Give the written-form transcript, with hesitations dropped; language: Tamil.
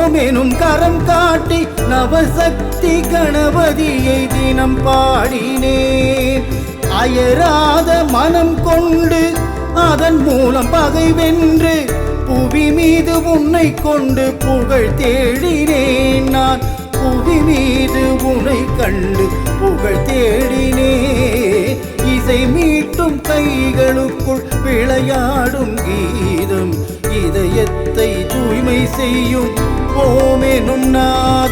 ஓமெனும் கரம் காட்டி நவசக்தி கணபதியை தினம் பாடினேன். அயராத மனம் கொண்டு அதன் மூலம் பகை வென்று புவி மீது உன்னை கொண்டு புகழ் தேடினேன். நான் புவி மீது உன்னை கண்டு புகழ் தேடினேன். இசை மீட்டும் கைகளுக்குள் விளையாடும் கீதம் இதயத்தை தூய்மை செய்யும் ஓமெனும் நாதம்.